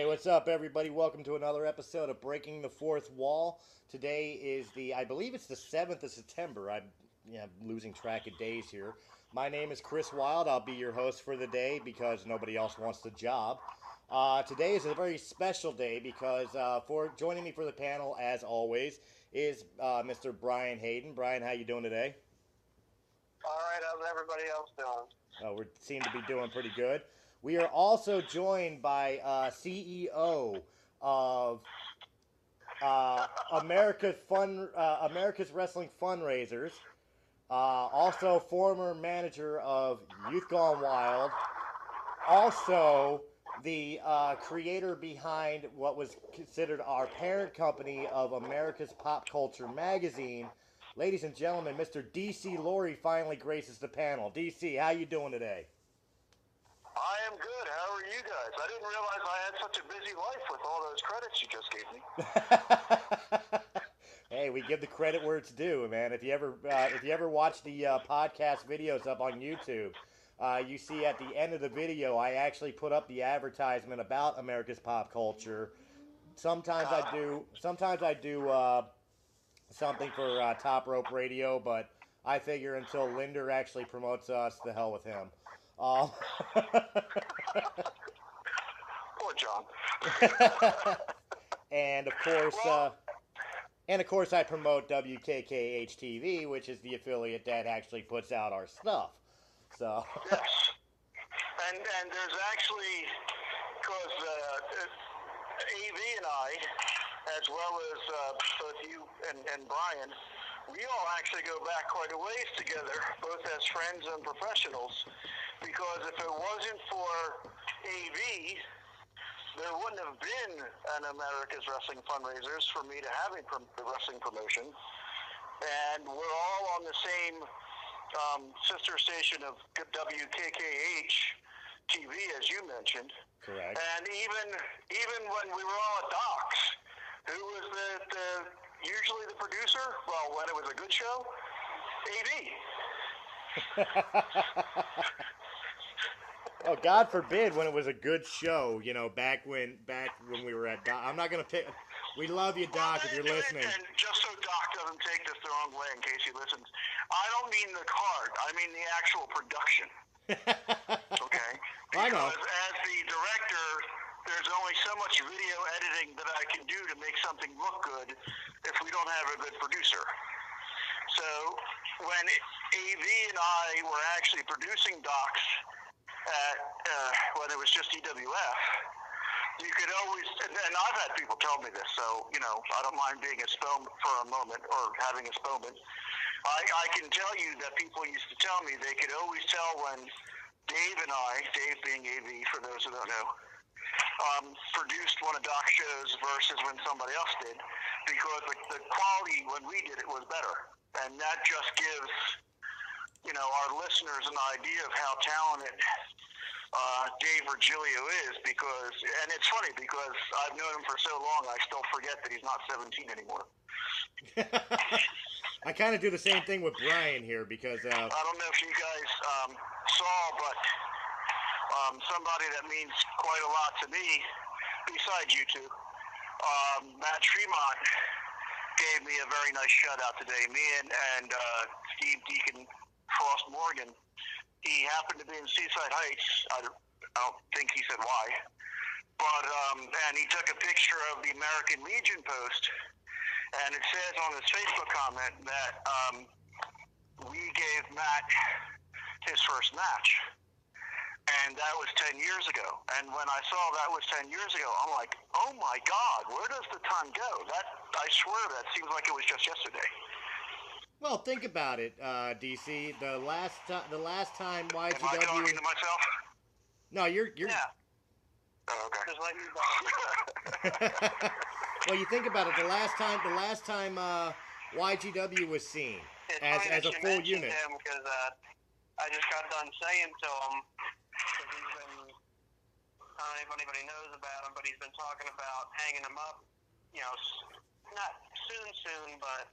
Hey, what's up, everybody? Welcome to another episode of Breaking the Fourth Wall. Today is I believe it's the 7th of September. I'm losing track of days here. My name is Chris Wild. I'll be your host for the day because nobody else wants the job. Today is a very special day because for joining me for the panel, as always, is Mr. Brian Hayden. Brian, how you doing today? All right, how's everybody else doing? We seem to be doing pretty good. We are also joined by CEO of America's Wrestling Fundraisers, also former manager of Youth Gone Wild, also the creator behind what was considered our parent company of America's Pop Culture Magazine. Ladies and gentlemen, Mr. DC Laurie finally graces the panel. DC, how you doing today? I am good. How are you guys? I didn't realize I had such a busy life with all those credits you just gave me. Hey, we give the credit where it's due, man. If you ever watch the podcast videos up on YouTube, you see at the end of the video, I actually put up the advertisement about America's pop culture. Sometimes I do something for Top Rope Radio, but I figure until Linder actually promotes us, the hell with him. Um, Poor John. and of course, uh, and of course, I promote WKKH TV, which is the affiliate that actually puts out our stuff. So. Yes. And there's actually, because AV and I, as well as both you and Brian, we all actually go back quite a ways together, both as friends and professionals, because if it wasn't for AV, there wouldn't have been an America's Wrestling Fundraisers for me to having the wrestling promotion. And we're all on the same sister station of WKKH TV, as you mentioned. Correct. And even when we were all at Docs, who was usually the producer? Well, when it was a good show, AV. Oh, God forbid when it was a good show, back when we were at Doc. I'm not going to pick. We love you, Doc, if you're listening. And just so Doc doesn't take this the wrong way in case he listens, I don't mean the card. I mean the actual production. Okay? I know. Because as the director, there's only so much video editing that I can do to make something look good if we don't have a good producer. So when AV and I were actually producing Docs at when it was just EWF, you could always, and I've had people tell me this, so, I don't mind being a spokesman for a moment, or having a spokesman. I can tell you that people used to tell me they could always tell when Dave and I, Dave being AV for those who don't know, produced one of Doc's shows versus when somebody else did, because the quality when we did it was better. And that just gives, our listeners an idea of how talented Dave Virgilio is, and it's funny because I've known him for so long, I still forget that he's not 17 anymore. I kind of do the same thing with Brian here because I don't know if you guys saw, but somebody that means quite a lot to me, besides you two, Matt Tremont gave me a very nice shout out today. Me and Steve Deacon Frost Morgan. He happened to be in Seaside Heights. I don't think he said why, but and he took a picture of the American Legion post, and it says on his Facebook comment that we gave Matt his first match, and that was 10 years ago. And when I saw that was 10 years ago, I'm like, oh my God, where does the time go? That, I swear, that seems like it was just yesterday. Well, think about it, DC. The last time YGW. Am I talking to myself? No, you're. Yeah. Oh, okay. Just let me know. Well, you think about it. The last time YGW was seen as a full unit. Him because I just got done saying to him, because he's been, I don't know if anybody knows about him, but he's been talking about hanging him up, not soon, but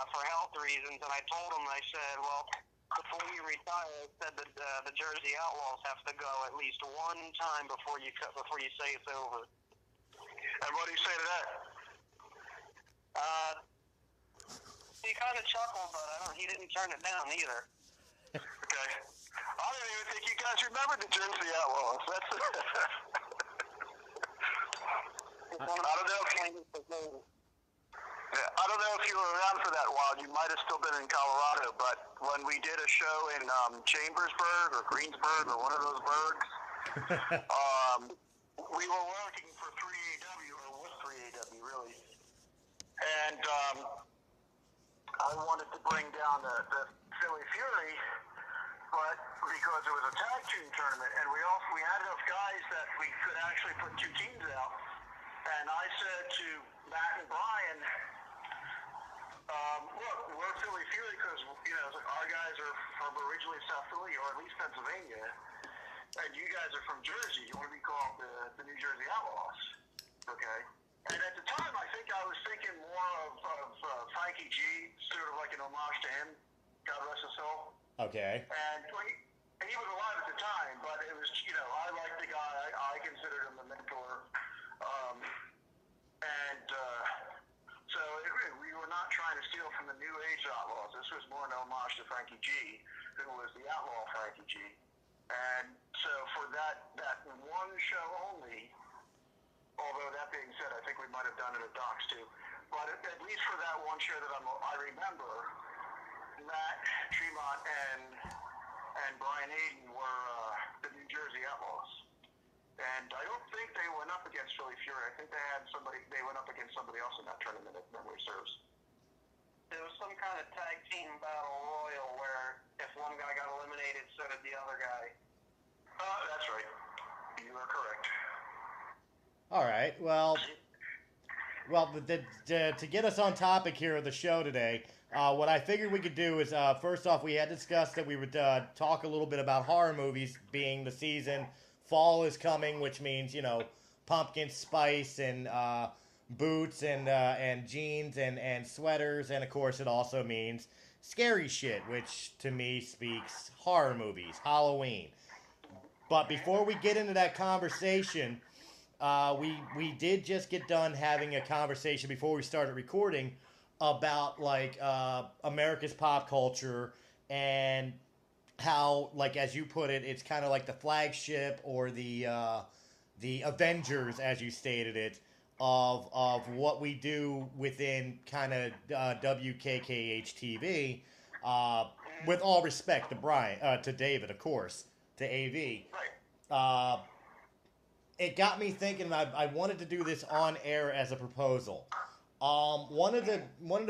for health reasons. And I told him, I said, well, before you retire, said that the Jersey Outlaws have to go at least one time before you say it's over. And what do you say to that? He kind of chuckled, but he didn't turn it down either. Okay. I don't even think you guys remember the Jersey Outlaws. That's I don't know if you were around for that while. You might have still been in Colorado, but when we did a show in Chambersburg or Greensburg or one of those burgs, we were working for 3AW, or with 3AW, really. And I wanted to bring down the Philly Fury, but because it was a tag team tournament, and we had enough guys that we could actually put two teams out. And I said to Matt and Brian, look, we're Philly Fury because, our guys are from originally South Philly, or at least Pennsylvania, and you guys are from Jersey. You want to be called the New Jersey Outlaws, okay? And at the time, I think I was thinking more of Frankie G, sort of like an homage to him, God rest his soul. Okay. And he was alive at the time, but it was, I liked the guy. I considered him a mentor. So we were not trying to steal from the New Age Outlaws. This was more an homage to Frankie G, who was the outlaw Frankie G. And so for that one show only, although that being said, I think we might have done it at Doc's too, but at least for that one show that I remember, Matt Tremont and Brian Aiden were the New Jersey Outlaws. And I don't think they went up against Philly Fury. I think they went up against somebody else in that tournament, if memory serves. There was some kind of tag team battle royal where if one guy got eliminated, so did the other guy. That's right. You are correct. All right. Well, to get us on topic here of the show today, what I figured we could do is, first off, we had discussed that we would talk a little bit about horror movies being the season. Fall is coming, which means, pumpkin spice and boots and jeans and sweaters. And, of course, it also means scary shit, which to me speaks horror movies, Halloween. But before we get into that conversation, we did just get done having a conversation before we started recording about, America's pop culture and how, as you put it, it's kind of like the flagship or the Avengers, as you stated it, of what we do within kind of WKKH TV. With all respect to Brian, to David, of course, to AV. It got me thinking. I wanted to do this on air as a proposal. One of the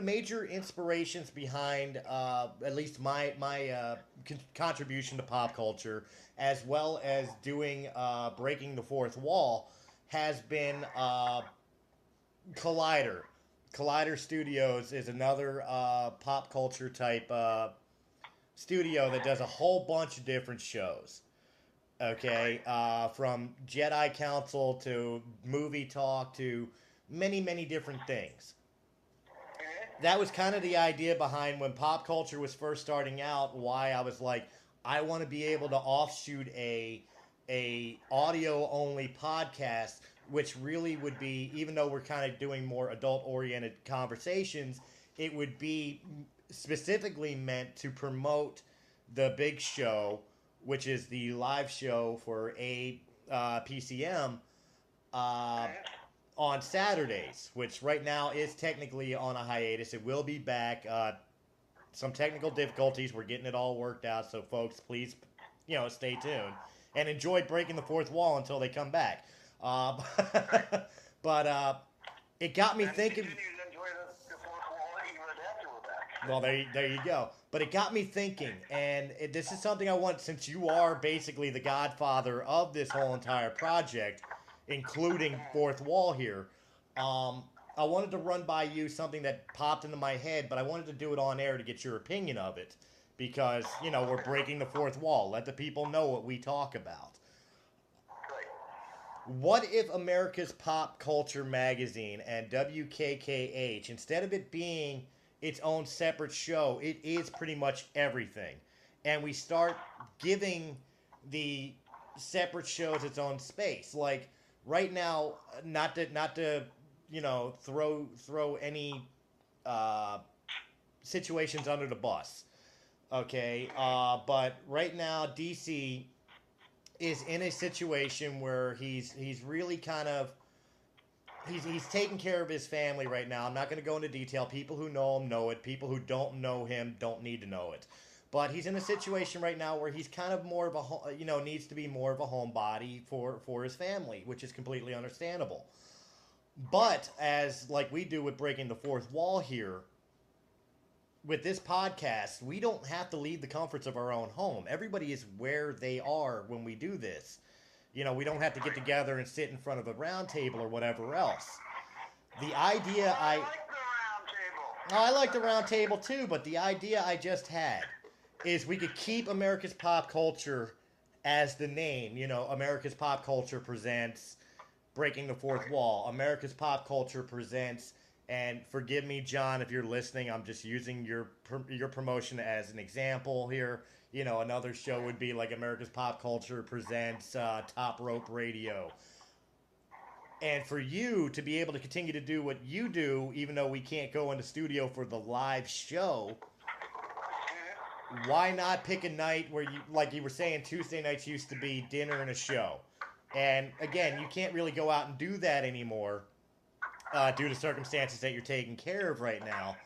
major inspirations behind at least my contribution to pop culture, as well as doing Breaking the Fourth Wall, has been Collider. Collider Studios is another pop culture type studio that does a whole bunch of different shows. Okay, from Jedi Council to movie talk to many, many different things. That was kind of the idea behind when pop culture was first starting out, why I was like, I want to be able to offshoot a audio-only podcast, which really would be, even though we're kind of doing more adult-oriented conversations, it would be specifically meant to promote the big show, which is the live show for PCM, on Saturdays, which right now is technically on a hiatus. It will be back. Some technical difficulties. We're getting it all worked out. So, folks, please, stay tuned and enjoy Breaking the Fourth Wall until they come back. But it got me thinking. Well, there you go. But it got me thinking, and this is something I want, since you are basically the godfather of this whole entire project, including Fourth Wall here. I wanted to run by you something that popped into my head, but I wanted to do it on air to get your opinion of it, because, we're breaking the fourth wall. Let the people know what we talk about. What if America's Pop Culture Magazine and WKKH, instead of it being its own separate show, it is pretty much everything. and we start giving the separate shows its own space. Like right now, not to throw any situations under the bus. Okay, but right now DC is in a situation where he's really kind of he's taking care of his family right now. I'm not going to go into detail. People who know him know it. People who don't know him don't need to know it. But he's in a situation right now where he's kind of more of a needs to be more of a homebody for his family, which is completely understandable. But as like we do with Breaking the Fourth Wall here, with this podcast, we don't have to leave the comforts of our own home. Everybody is where they are when we do this. We don't have to get together and sit in front of a round table or whatever else. The idea I like the round table. I like the round table too, but the idea I just had is we could keep America's Pop Culture as the name. America's Pop Culture presents Breaking the Fourth Wall. America's Pop Culture presents, and forgive me, John, if you're listening, I'm just using your promotion as an example here. Another show would be like America's Pop Culture presents Top Rope Radio. And for you to be able to continue to do what you do, even though we can't go in the studio for the live show, why not pick a night where like you were saying, Tuesday nights used to be dinner and a show. And again, you can't really go out and do that anymore due to circumstances that you're taking care of right now.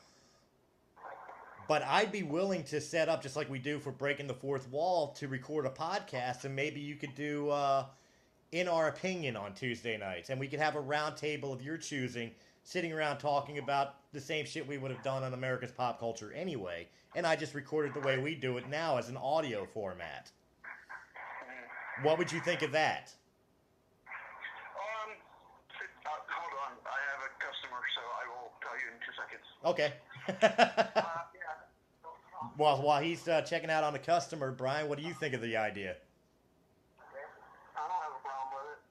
But I'd be willing to set up, just like we do for Breaking the Fourth Wall, to record a podcast, and maybe you could do In Our Opinion on Tuesday nights, and we could have a round table of your choosing, sitting around talking about the same shit we would have done on America's Pop Culture anyway, and I just recorded the way we do it now as an audio format. What would you think of that? Hold on. I have a customer, so I will tell you in 2 seconds. Okay. Well, while he's checking out on the customer, Brian, what do you think of the idea? I don't have a problem with it.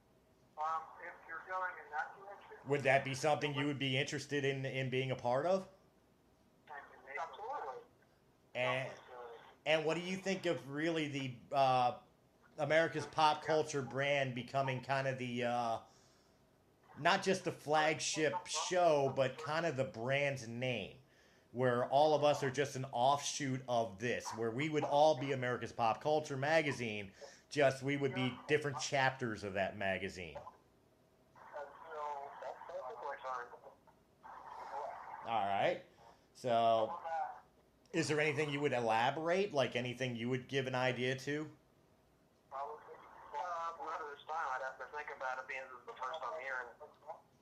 If you're going in that direction, Would that be something you would be interested in being a part of? absolutely. And what do you think of really the America's Pop Culture brand becoming kind of the not just the flagship show, but kind of the brand's name, where all of us are just an offshoot of this, where we would all be America's Pop Culture magazine, just we would be different chapters of that magazine. That's perfectly fine. All right. So, is there anything you would elaborate, like anything you would give an idea to? Not at this time. I'd have to think about it being the first I'm hearing.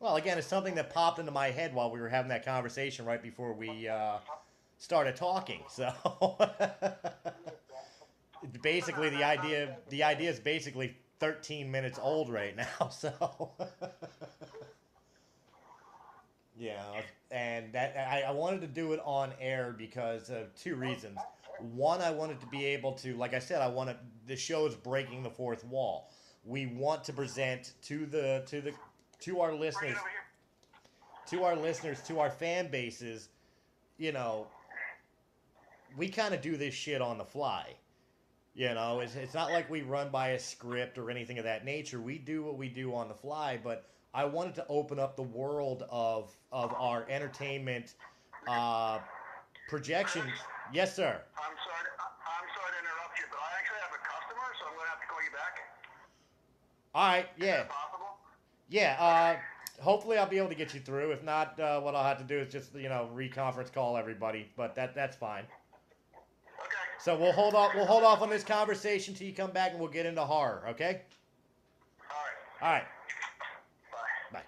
Well, again, it's something that popped into my head while we were having that conversation right before we started talking. So, basically, the idea is basically 13 minutes old right now. So, yeah, and that I wanted to do it on air because of two reasons. One, I wanted to be able to, like I said, the show's Breaking the Fourth Wall. We want to present to our listeners, to our fan bases, we kind of do this shit on the fly. It's not like we run by a script or anything of that nature. We do what we do on the fly, but I wanted to open up the world of our entertainment projections. Yes, sir. I'm sorry to interrupt you, but I actually have a customer, so I'm going to have to call you back. All right, Is yeah. that possible? Yeah, hopefully I'll be able to get you through. If not, what I'll have to do is just, re-conference call everybody, but that's fine. Okay. So we'll hold off on this conversation till you come back and we'll get into horror, okay? All right. All right. Bye. Bye.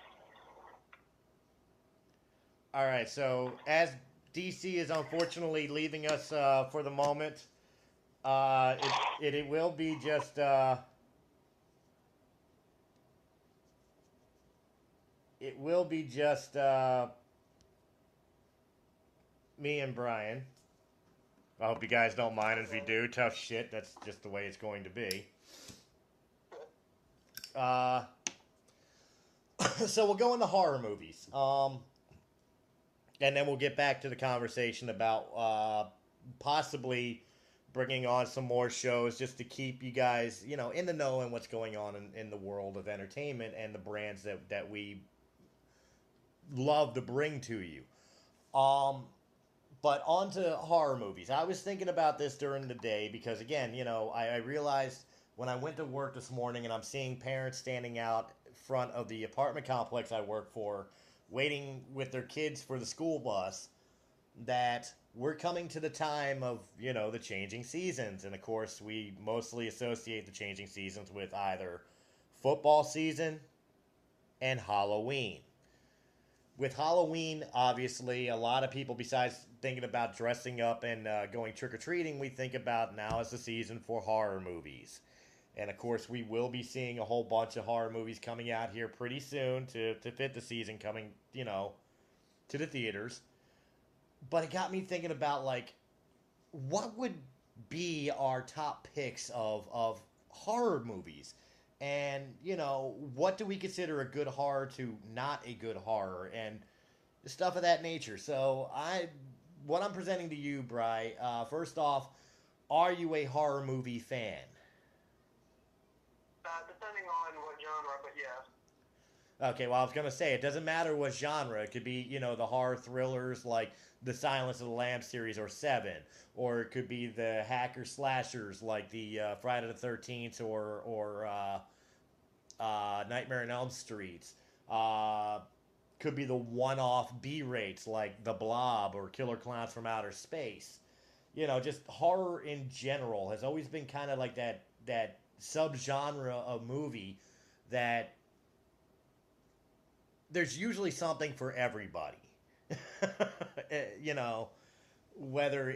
All right, so as DC is unfortunately leaving us for the moment, it will be just me and Brian. I hope you guys don't mind if we do. Tough shit. That's just the way it's going to be. So we'll go into horror movies. And then we'll get back to the conversation about possibly bringing on some more shows just to keep you guys, in the know and what's going on in the world of entertainment and the brands that we love to bring to you. Um, but on to horror movies. I was thinking about this during the day because, again, I realized when I went to work this morning and I'm seeing parents standing out front of the apartment complex I work for, waiting with their kids for the school bus, that we're coming to the time of, the changing seasons. And of course, we mostly associate the changing seasons with either football season and Halloween. With Halloween, obviously, a lot of people, besides thinking about dressing up and going trick or treating, we think about now is the season for horror movies. And of course, we will be seeing a whole bunch of horror movies coming out here pretty soon to fit the season coming, to the theaters. But it got me thinking about, like, what would be our top picks of horror movies? And, what do we consider a good horror to not a good horror? And stuff of that nature. So, what I'm presenting to you, Bry, first off, are you a horror movie fan? Depending on what genre, but yes. Okay, well, I was going to say, it doesn't matter what genre. It could be, the horror thrillers like the Silence of the Lambs series or Seven. Or it could be the hacker slashers like the Friday the 13th or Nightmare on Elm Street. Could be the one-off B-rates like The Blob or Killer Clowns from Outer Space. Just horror in general has always been kind of like that subgenre of movie that there's usually something for everybody. Whether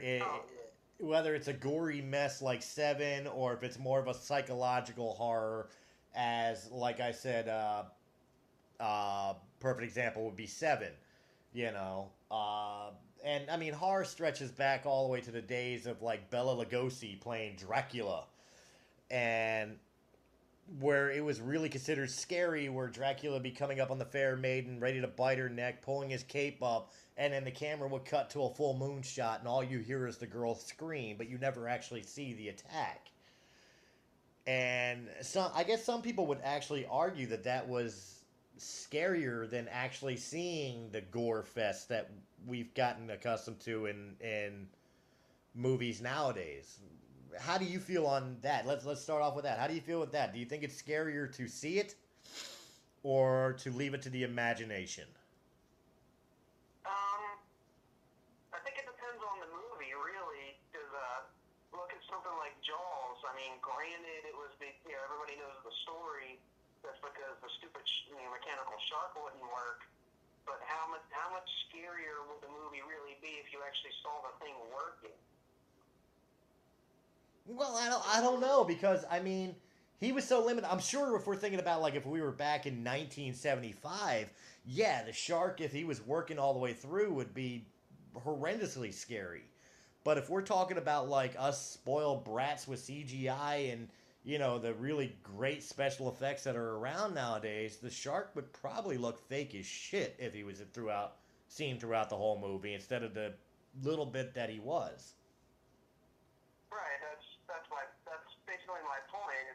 it's a gory mess like Seven, or if it's more of a psychological horror, as like I said, perfect example would be Seven. And I mean, horror stretches back all the way to the days of like Bela Lugosi playing Dracula, and where it was really considered scary, where Dracula be coming up on the fair maiden, ready to bite her neck, pulling his cape up, and then the camera would cut to a full moon shot, and all you hear is the girl scream, but you never actually see the attack. And I guess some people would actually argue that was scarier than actually seeing the gore fest that we've gotten accustomed to in movies nowadays. How do you feel on that? Let's start off with that. How do you feel with that? Do you think it's scarier to see it or to leave it to the imagination? I think it depends on the movie, really. Because look at something like Jaws. I mean, granted, it was everybody knows the story. That's because the stupid mechanical shark wouldn't work. But how much scarier would the movie really be if you actually saw the thing working? Well, I don't know, because I mean, he was so limited. I'm sure if we're thinking about like if we were back in 1975, yeah, the shark, if he was working all the way through, would be horrendously scary. But if we're talking about like us spoiled brats with CGI and the really great special effects that are around nowadays, the shark would probably look fake as shit if he was seen throughout the whole movie instead of the little bit that he was. Right. That's basically my point.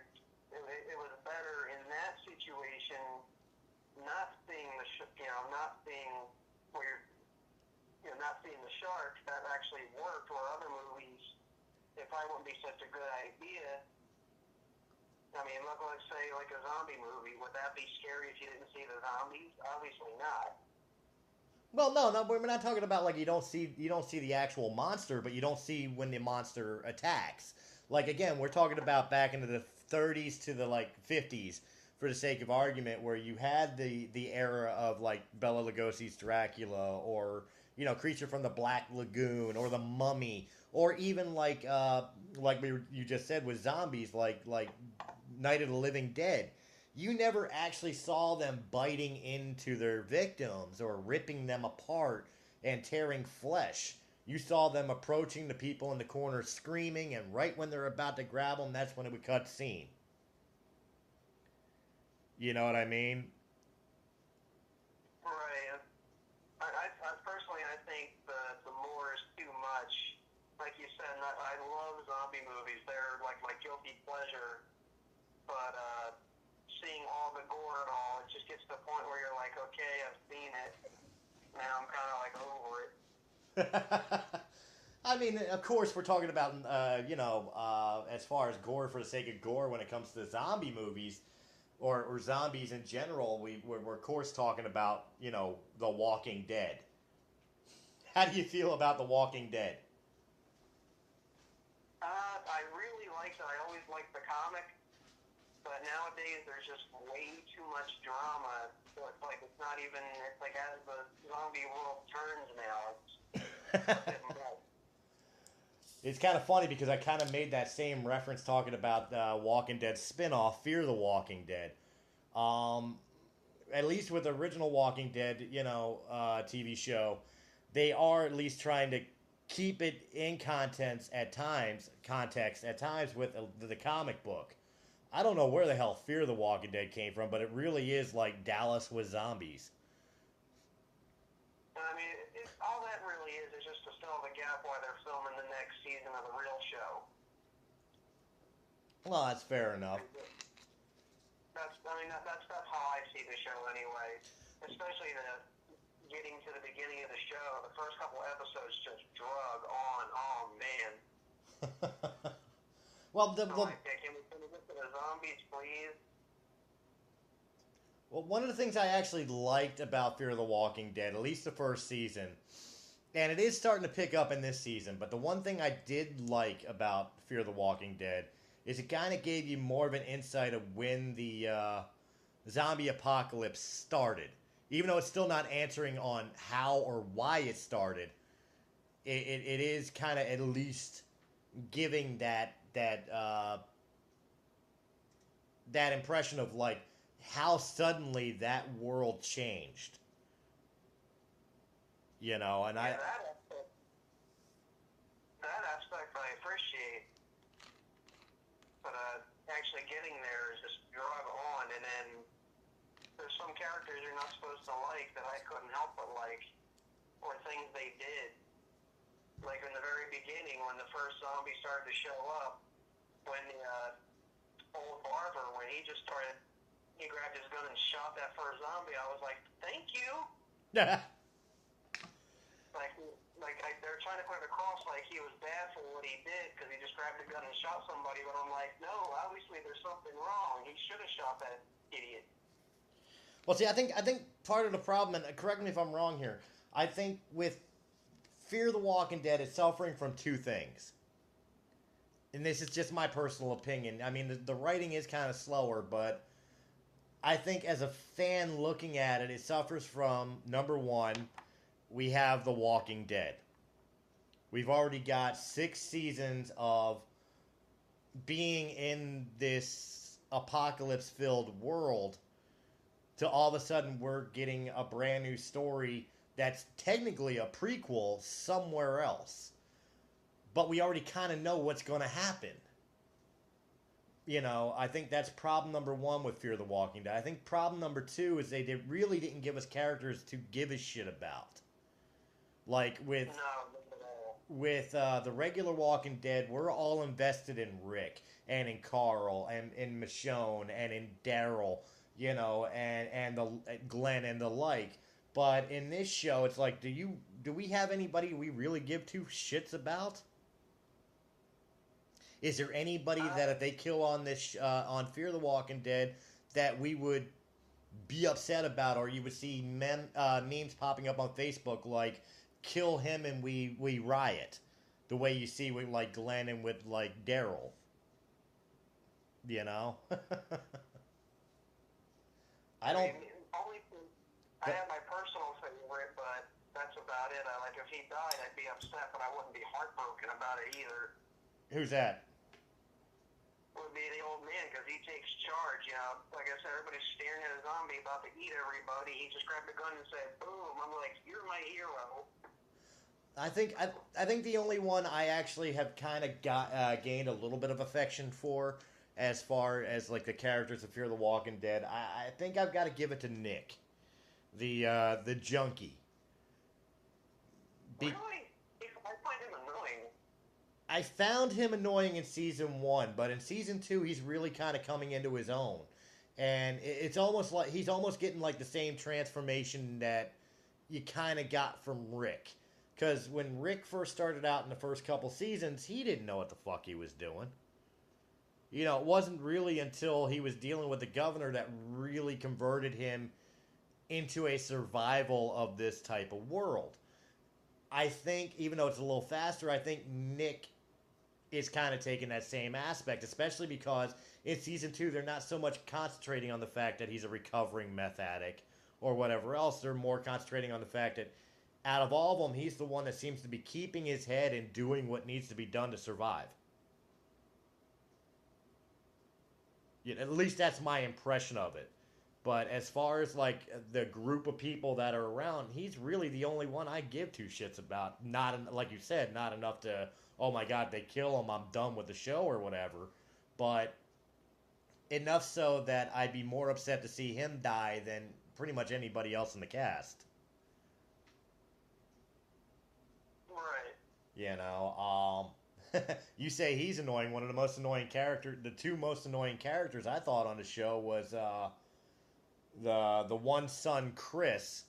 It was better in that situation, not seeing not seeing where not seeing the shark. That actually worked. Or other movies, it probably wouldn't be such a good idea. I mean, let's say like a zombie movie. Would that be scary if you didn't see the zombies? Obviously not. Well, no, we're not talking about like you don't see the actual monster, but you don't see when the monster attacks. Like again, we're talking about back into the 30s to the like 50s, for the sake of argument, where you had the era of like Bela Lugosi's Dracula, or Creature from the Black Lagoon, or the Mummy, or even like you just said with zombies, like Night of the Living Dead. You never actually saw them biting into their victims or ripping them apart and tearing flesh. You saw them approaching the people in the corner screaming, and right when they're about to grab them, that's when it would cut scene. You know what I mean? Right. I personally, I think the more is too much like you said, I love zombie movies. They're like my guilty pleasure. But seeing all the gore and all, it just gets to the point where you're like, okay, I've seen it. Now I'm kind of like over it. I mean, of course, we're talking about, as far as gore for the sake of gore when it comes to zombie movies or zombies in general, we're of course talking about, The Walking Dead. How do you feel about The Walking Dead? I really I always liked the comic, but nowadays there's just way too much drama. So it's like it's like as the zombie world turns now, it's a bit more. It's kind of funny because I kind of made that same reference talking about Walking Dead spinoff, Fear the Walking Dead. At least with the original Walking Dead, TV show, they are at least trying to keep it in context at times with the comic book. I don't know where the hell Fear the Walking Dead came from, but it really is like Dallas with zombies. I mean, all that really is just to fill the gap while they're filming the next season of the real show. Well, that's fair enough. That's how I see the show anyway. Especially getting to the beginning of the show, the first couple episodes just drug on. Oh man. Well, can we get to the zombies, please? Well, one of the things I actually liked about Fear the Walking Dead, at least the first season, and it is starting to pick up in this season, but the one thing I did like about Fear the Walking Dead is it kind of gave you more of an insight of when the zombie apocalypse started. Even though it's still not answering on how or why it started, it is kind of at least giving that impression of like how suddenly that world changed. And that aspect I appreciate, but actually getting there is just drug on, and then there's some characters you're not supposed to like that I couldn't help but like, or things they did. Like in the very beginning, when the first zombie started to show up, when the old barber, when he grabbed his gun and shot that first zombie, I was like, thank you. They're trying to put it across like he was bad for what he did because he just grabbed a gun and shot somebody, but I'm like, no, obviously there's something wrong. He should have shot that idiot. Well, see, I think part of the problem, and correct me if I'm wrong here, I think with Fear the Walking Dead is suffering from two things. And this is just my personal opinion. I mean, the writing is kind of slower, but I think as a fan looking at it, it suffers from, number one, we have The Walking Dead. We've already got 6 seasons of being in this apocalypse-filled world to all of a sudden we're getting a brand new story that's technically a prequel somewhere else. But we already kind of know what's going to happen. I think that's problem number 1 with Fear the Walking Dead. I think problem number 2 is they really didn't give us characters to give a shit about. Like with the regular Walking Dead, we're all invested in Rick and in Carl and in Michonne and in Daryl, and the Glenn and the like. But in this show, it's like, do we have anybody we really give two shits about? Is there anybody that if they kill on this on Fear the Walking Dead that we would be upset about, or you would see memes popping up on Facebook like "kill him and we riot," the way you see with like Glenn and with like Daryl, I don't. I have my personal favorite, but that's about it. If he died, I'd be upset, but I wouldn't be heartbroken about it either. Who's that? Would be the old man, because he takes charge. Like I said, everybody's staring at a zombie about to eat everybody. He just grabbed a gun and said, "Boom!" I'm like, "You're my hero." I think the only one I actually have kind of gained a little bit of affection for, as far as like the characters of Fear the Walking Dead, I think I've got to give it to Nick, the junkie. Really? I find him annoying. I found him annoying in season one, but in season two, he's really kind of coming into his own, and it's almost like he's almost getting like the same transformation that you kind of got from Rick. Because when Rick first started out in the first couple seasons, he didn't know what the fuck he was doing. You know, it wasn't really until he was dealing with the governor that really converted him into a survival of this type of world. I think, even though it's a little faster, I think Nick is kind of taking that same aspect, especially because in season two, they're not so much concentrating on the fact that he's a recovering meth addict or whatever else. They're more concentrating on the fact that out of all of them, he's the one that seems to be keeping his head and doing what needs to be done to survive. Yeah, at least that's my impression of it. But as far as like the group of people that are around, he's really the only one I give two shits about. Not like you said, not enough to, oh my god, they kill him, I'm done with the show or whatever. But enough so that I'd be more upset to see him die than pretty much anybody else in the cast. Right. You know, you say he's annoying. One of the most annoying characters, the two most annoying characters I thought on the show was the one son Chris,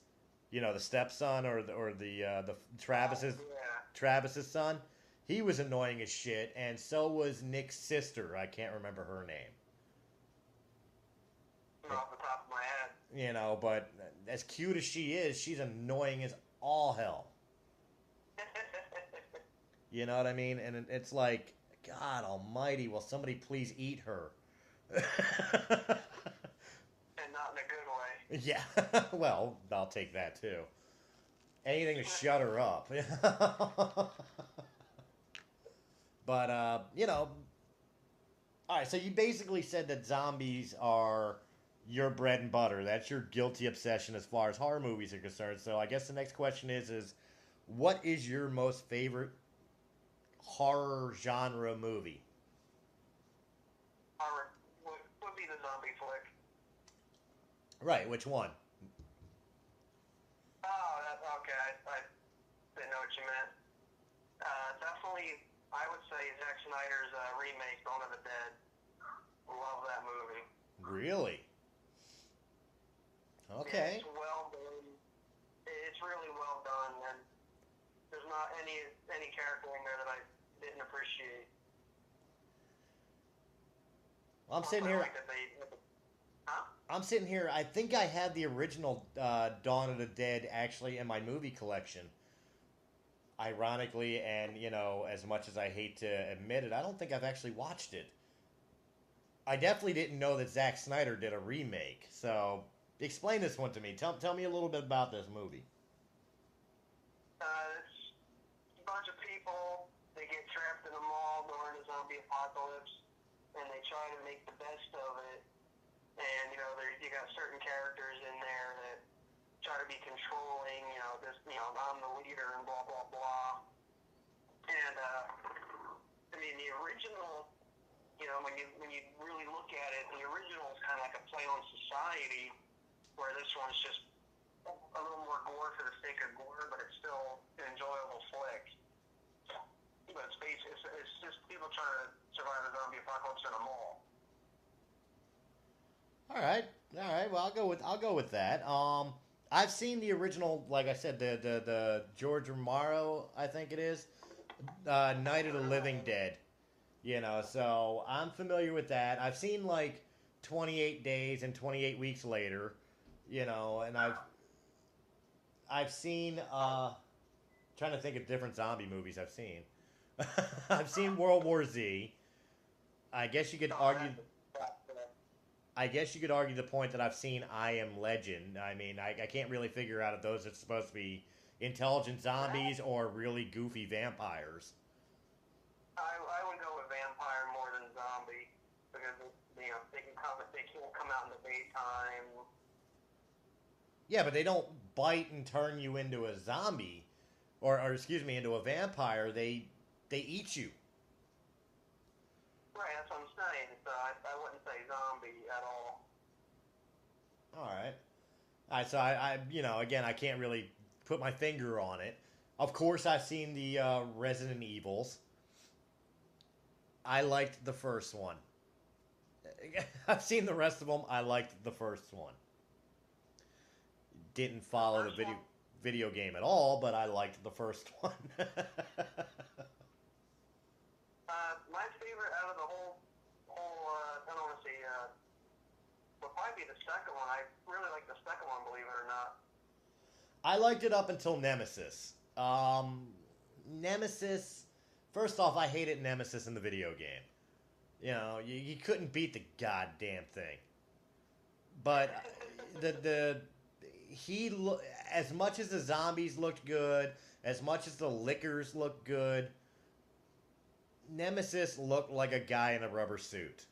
you know, the stepson or the Travis's son. He was annoying as shit, and so was Nick's sister. I can't remember her name. Off the top of my head. You know, but as cute as she is, she's annoying as all hell. You know what I mean? And it's like, God almighty, will somebody please eat her? And not in a good way. Yeah, well, I'll take that too. Anything to shut her up. But, you know, alright, so you basically said that zombies are your bread and butter. That's your guilty obsession as far as horror movies are concerned. So I guess the next question is what is your most favorite horror genre movie? Horror would be the zombie flick. Right, which one? Oh, okay. I didn't know what you meant. Definitely, I would say Zack Snyder's remake, Dawn of the Dead. Love that movie. Really? Okay. It's well done. It's really well done, and there's not any character in there that I didn't appreciate. I'm sitting here. I'm sitting here. I think I had the original Dawn of the Dead actually in my movie collection. Ironically, and you know, as much as I hate to admit it, I don't think I've actually watched it. I definitely didn't know that Zack Snyder did a remake. So, explain this one to me. Tell me a little bit about this movie. It's a bunch of people. They get trapped in a mall during the zombie apocalypse, and they try to make the best of it. And you know, you got certain characters in there that try to be controlling. You know, I'm the leader and blah blah blah. And I mean, the original. You know, when you really look at it, the original is kind of like a play on society, where this one's just a little more gore for the sake of gore, but it's still an enjoyable flick. But it's just people trying to survive a zombie apocalypse in a mall. All right. Well, I'll go with that. I've seen the original, like I said, the George Romero, I think it is, Night of the Living Dead. You know, so I'm familiar with that. I've seen like 28 Days and 28 Weeks Later, you know, and I've seen trying to think of different zombie movies I've seen. I've seen World War Z. I guess you could argue the point that I've seen I Am Legend. I mean, I can't really figure out if those are supposed to be intelligent zombies or really goofy vampires. I would go with vampire more than zombie because you know they can come out in the daytime. Yeah, but they don't bite and turn you into a zombie, or excuse me, into a vampire. They eat you. Right, that's what I'm saying. So I wouldn't say zombie at all. All right. So I you know, again, I can't really put my finger on it. Of course, I've seen the Resident Evils. I liked the first one. I've seen the rest of them. I liked the first one. Didn't follow the video game at all, but I liked the first one. My favorite out of the whole I don't want to say, would probably be the second one. I really like the second one, believe it or not. I liked it up until Nemesis. Nemesis. First off, I hated Nemesis in the video game. You know, you couldn't beat the goddamn thing. But as much as the zombies looked good, as much as the lickers looked good, Nemesis looked like a guy in a rubber suit.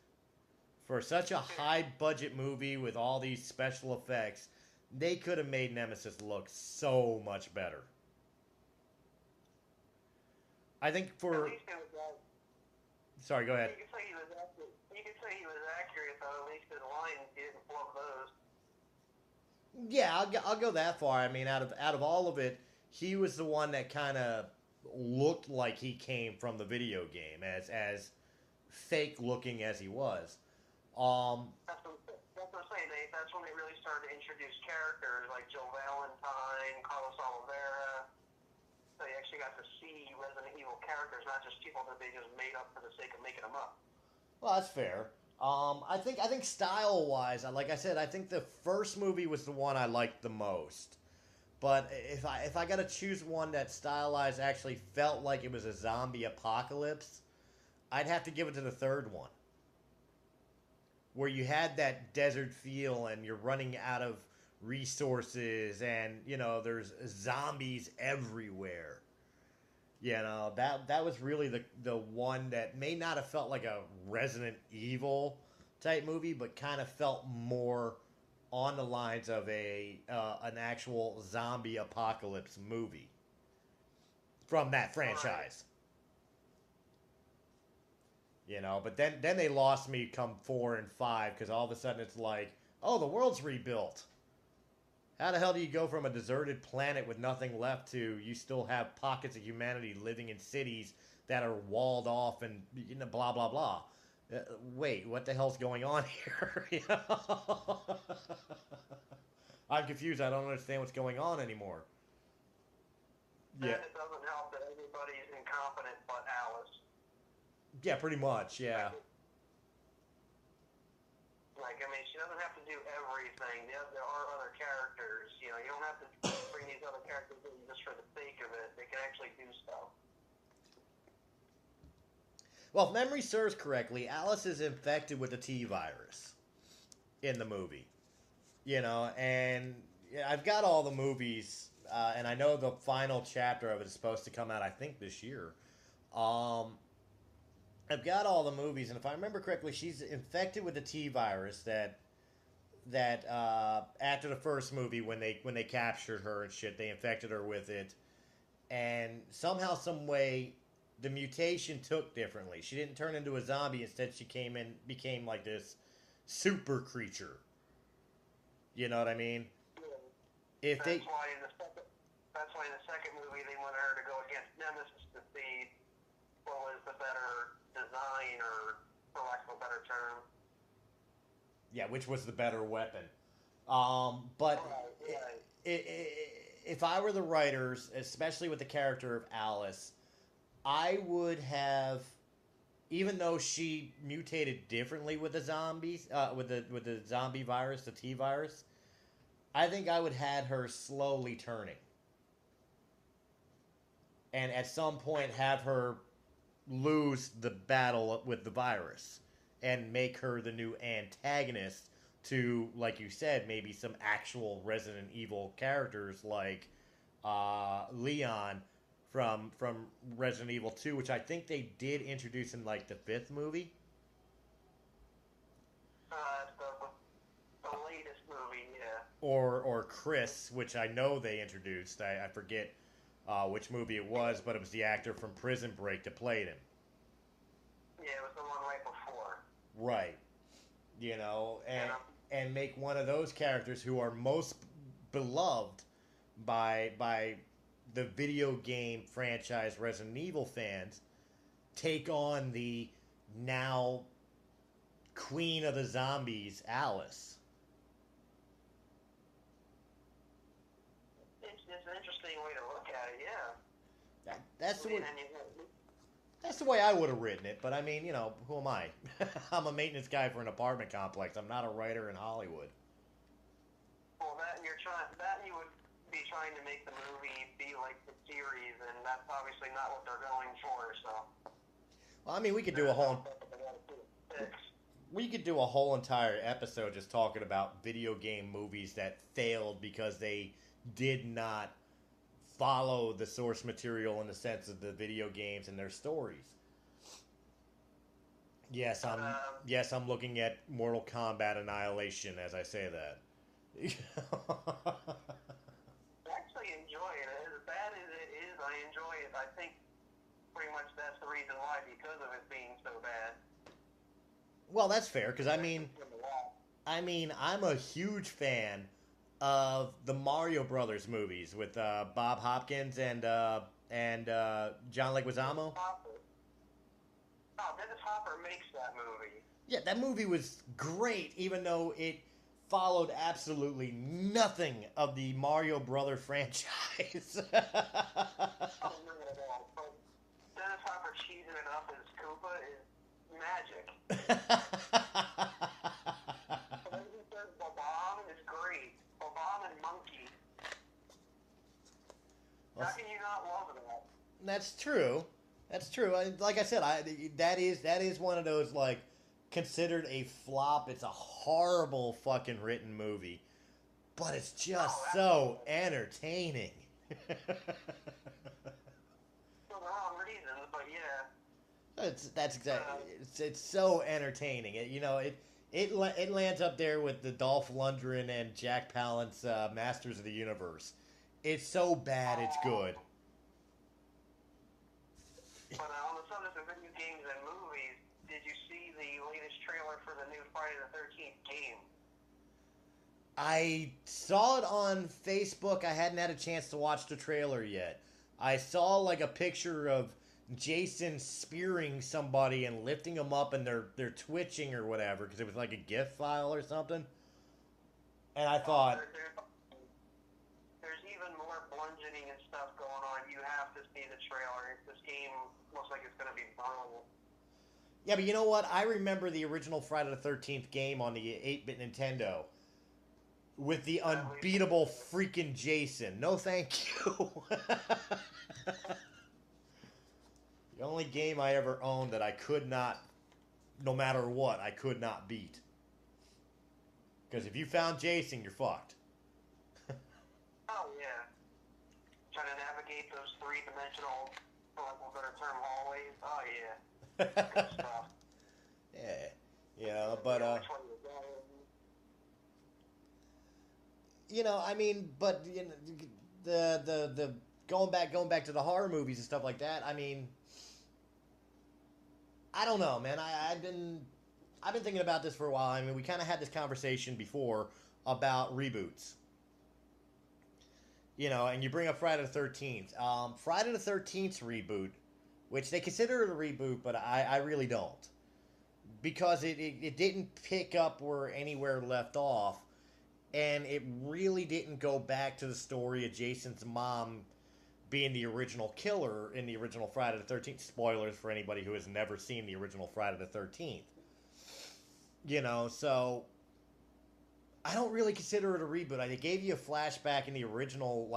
For such a high budget movie with all these special effects, they could have made Nemesis look so much better. I think for... Sorry, go ahead. You could say he was accurate, though. At least his lines, he didn't flub those. Yeah, I'll go that far. I mean, out of all of it, he was the one that kind of looked like he came from the video game, as fake looking as he was. That's what I'm saying. That's when they really started to introduce characters like Joe Valentine, Carlos Oliveira. So you actually got to see Resident Evil characters, not just people that they just made up for the sake of making them up. Well, that's fair. I think style wise, like I said, I think the first movie was the one I liked the most. But if I got to choose one that stylized actually felt like it was a zombie apocalypse, I'd have to give it to the third one, where you had that desert feel and you're running out of resources and, you know, there's zombies everywhere. You know, that was really the one that may not have felt like a Resident Evil type movie, but kind of felt more on the lines of an actual zombie apocalypse movie from that franchise. You know, but then they lost me come 4 and 5 because all of a sudden it's like, oh, the world's rebuilt. How the hell do you go from a deserted planet with nothing left to you still have pockets of humanity living in cities that are walled off and, you know, blah, blah, blah. Wait, what the hell's going on here? You know? I'm confused. I don't understand what's going on anymore. Yeah. And it doesn't help that everybody's incompetent but Alice. Yeah, pretty much, yeah. Like, I mean, she doesn't have to do everything. There are other characters. You know, you don't have to bring these other characters in just for the sake of it. They can actually do stuff. Well, if memory serves correctly, Alice is infected with the T-virus in the movie. You know, and I've got all the movies, and I know the final chapter of it is supposed to come out, I think, this year. I've got all the movies, and if I remember correctly, she's infected with the T-virus that after the first movie, when they captured her and shit, they infected her with it, and somehow, some way, the mutation took differently. She didn't turn into a zombie. Instead, she became like this super creature. You know what I mean? Yeah. That's why in the second movie they wanted her to go against Nemesis to see what was the better design, or for lack of a better term. Yeah, which was the better weapon. But if I were the writers, especially with the character of Alice, I would have, even though she mutated differently with the zombies, with the zombie virus, the T virus, I think I would had her slowly turning, and at some point have her lose the battle with the virus and make her the new antagonist to, like you said, maybe some actual Resident Evil characters like Leon from Resident Evil 2, which I think they did introduce in like the 5th movie. The latest movie, yeah. Or Chris, which I know they introduced. I forget which movie it was, but it was the actor from Prison Break that played him. Yeah, it was the one right before. Right. You know, and make one of those characters who are most beloved by the video game franchise Resident Evil fans take on the now Queen of the Zombies, Alice. It's an interesting way to look at it, yeah. That's the I way. mean, That's the way I would have written it, but I mean, you know, who am I? I'm a maintenance guy for an apartment complex. I'm not a writer in Hollywood. well, that and you would be trying to make the movie be like the series, and that's obviously not what they're going for. So. Well, I mean, we could do a whole entire episode just talking about video game movies that failed because they did not follow the source material in the sense of the video games and their stories. Yes, I'm looking at Mortal Kombat Annihilation as I say that. I actually enjoy it. As bad as it is, I enjoy it. I think pretty much that's the reason why, because of it being so bad. Well, that's fair because I mean, I'm a huge fan of the Mario Brothers movies with Bob Hopkins and John Leguizamo. Oh, Dennis Hopper makes that movie. Yeah, that movie was great, even though it followed absolutely nothing of the Mario Brother franchise. Oh, not at all. But Dennis Hopper cheesing it up as Koopa is magic. Bob is great. Bob and Monkey. How can you not love that? That's true. That's true. Like I said, that is one of those like considered a flop. It's a horrible fucking written movie, but it's just so entertaining. For the wrong reasons, but yeah. That's exactly. It's so entertaining. It lands up there with the Dolph Lundgren and Jack Palance Masters of the Universe. It's so bad, it's good. But on the subject of video games and movies, did you see the latest trailer for the new Friday the 13th game? I saw it on Facebook. I hadn't had a chance to watch the trailer yet. I saw like a picture of Jason spearing somebody and lifting them up, and they're twitching or whatever because it was like a GIF file or something. And I thought, there's even more bludgeoning and stuff going on. You have to see the trailer. This game looks like it's going to be brutal. yeah, but you know what? I remember the original Friday the 13th game on the 8-bit Nintendo with the unbeatable freaking Jason. No, thank you. The only game I ever owned that I could not, no matter what, I could not beat. Because if you found Jason, you're fucked. Oh, yeah. Trying to navigate those three-dimensional, for lack of a better term, hallways. Oh, yeah. Good stuff. Yeah. But, Which one you're going. I mean, but, the going back to the horror movies and stuff like that, I mean, I don't know, man. I've been thinking about this for a while. I mean, we kind of had this conversation before about reboots. And you bring up Friday the 13th. Friday the 13th's reboot, which they consider it a reboot, but I really don't. Because it didn't pick up anywhere left off, and it really didn't go back to the story of Jason's mom being the original killer in the original Friday the 13th. Spoilers for anybody who has never seen the original Friday the 13th. So I don't really consider it a reboot. They gave you a flashback in the original,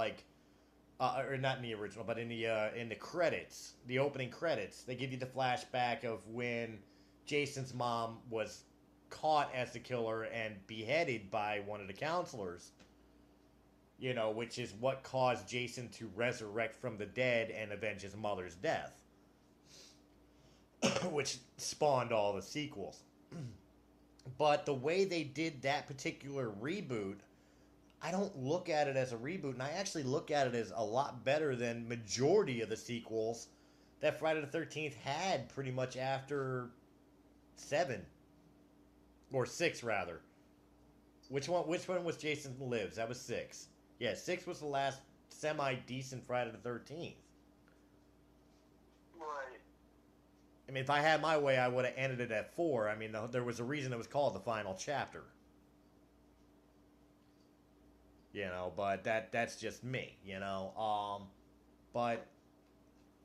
or not in the original, but in the credits, the opening credits. They give you the flashback of when Jason's mom was caught as the killer and beheaded by one of the counselors. Which is what caused Jason to resurrect from the dead and avenge his mother's death. Which spawned all the sequels. But the way they did that particular reboot, I don't look at it as a reboot, and I actually look at it as a lot better than majority of the sequels that Friday the 13th had pretty much after 7. Or 6, rather. Which one was Jason Lives? That was 6. Yeah, 6 was the last semi-decent Friday the 13th. Right. I mean, if I had my way, I would have ended it at 4. I mean, there was a reason it was called the final chapter. You know, but that's just me, you know. But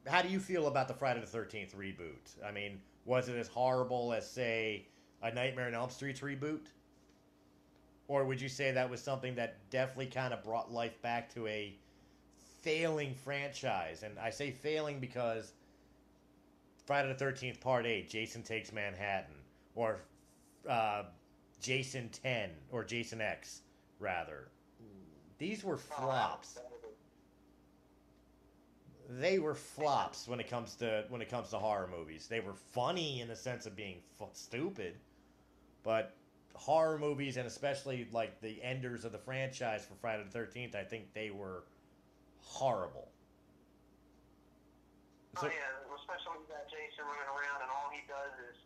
how do you feel about the Friday the 13th reboot? I mean, was it as horrible as, say, a Nightmare on Elm Street's reboot? Or would you say that was something that definitely kind of brought life back to a failing franchise? And I say failing because Friday the 13th Part 8, Jason Takes Manhattan, or Jason 10, or Jason X, rather. These were flops. They were flops when it comes to horror movies. They were funny in the sense of being stupid, but horror movies, and especially like the enders of the franchise for Friday the 13th, I think they were horrible. So, yeah, especially with that Jason running around and all he does is